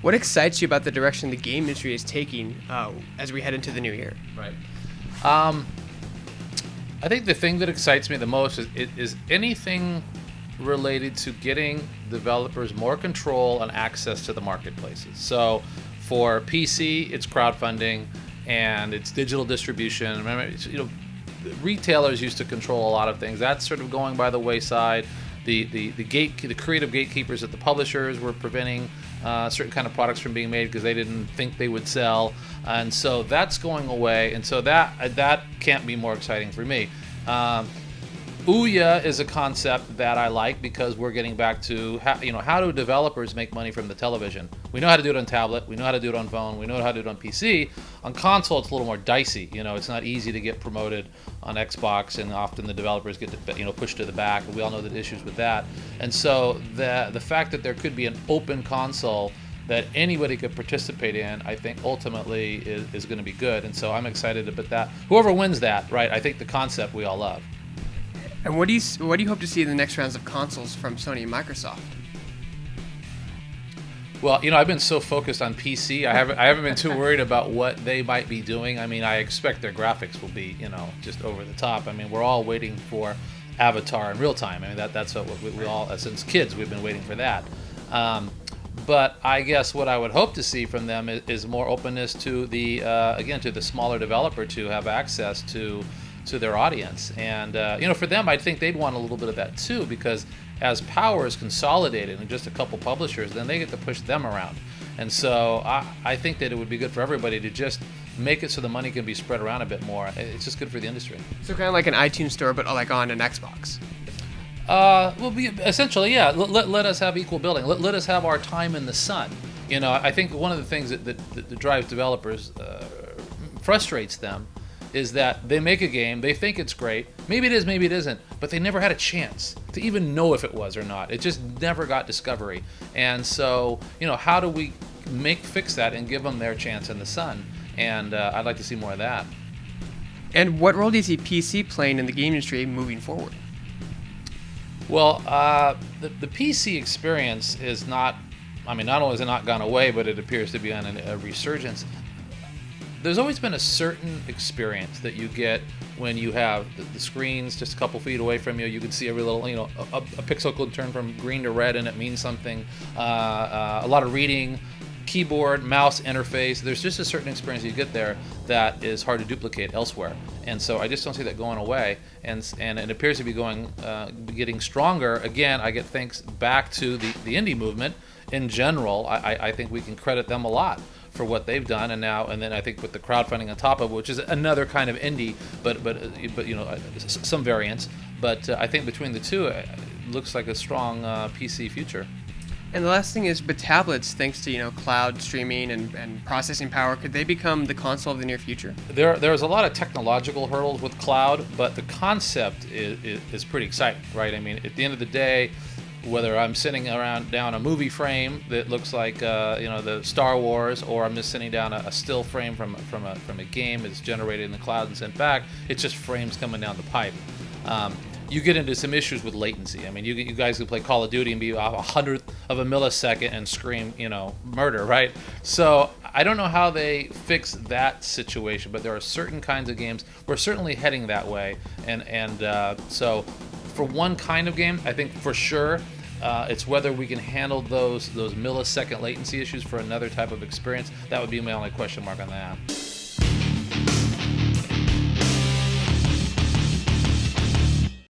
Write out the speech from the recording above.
What excites you about the direction the game industry is taking as we head into the new year? Right. I think the thing that excites me the most is anything related to getting developers more control and access to the marketplaces. So for PC, it's crowdfunding and it's digital distribution. Remember, retailers used to control a lot of things. That's sort of going by the wayside. The creative gatekeepers at the publishers were preventing certain kind of products from being made because they didn't think they would sell, and so that's going away. And so that can't be more exciting for me. Ouya is a concept that I like because we're getting back to how do developers make money from the television? We know how to do it on tablet, we know how to do it on phone, we know how to do it on PC. On console, it's a little more dicey. It's not easy to get promoted on Xbox, and often the developers get pushed to the back. We all know the issues with that. And so the fact that there could be an open console that anybody could participate in, I think ultimately is going to be good. And so I'm excited about that. Whoever wins that, right? I think the concept we all love. And what do you hope to see in the next rounds of consoles from Sony and Microsoft? Well, I've been so focused on PC. I haven't been too worried about what they might be doing. I mean, I expect their graphics will be, just over the top. I mean, we're all waiting for Avatar in real time. I mean, that's what we all, since kids, we've been waiting for that. But I guess what I would hope to see from them is more openness to to the smaller developer to have access to their audience. And for them, I think they'd want a little bit of that too, because as power is consolidated in just a couple publishers, then they get to push them around. And so I think that it would be good for everybody to just make it so the money can be spread around a bit more. It's just good for the industry. So kind of like an iTunes store, but like on an Xbox. Essentially, yeah. Let us have equal billing. Let us have our time in the sun. I think one of the things that drives developers, frustrates them, is that they make a game, they think it's great, maybe it is, maybe it isn't, but they never had a chance to even know if it was or not. It just never got discovery. And so, how do we fix that and give them their chance in the sun? And I'd like to see more of that. And what role do you see PC playing in the game industry moving forward? Well, the PC experience is not only has it not gone away, but it appears to be on a resurgence. There's always been a certain experience that you get when you have the screens just a couple feet away from you. You can see every little, a pixel could turn from green to red and it means something. A lot of reading, keyboard, mouse interface. There's just a certain experience you get there that is hard to duplicate elsewhere. And so I just don't see that going away. And it appears to be getting stronger. Again, I get thanks back to the indie movement in general. I think we can credit them a lot for what they've done, and then I think with the crowdfunding on top of it, which is another kind of indie, but some variants. But I think between the two, it looks like a strong PC future. And the last thing is, with tablets, thanks to cloud streaming and processing power, could they become the console of the near future? There's a lot of technological hurdles with cloud, but the concept is pretty exciting, right? I mean, at the end of the day, whether I'm sitting down a movie frame that looks like the Star Wars, or I'm just sitting down a still frame from a game that's generated in the cloud and sent back, it's just frames coming down the pipe. You get into some issues with latency. I mean, you guys can play Call of Duty and be a 100th of a millisecond and scream, murder, right? So I don't know how they fix that situation, but there are certain kinds of games we're certainly heading that way, and so. For one kind of game, I think for sure, it's whether we can handle those millisecond latency issues for another type of experience. That would be my only question mark on that.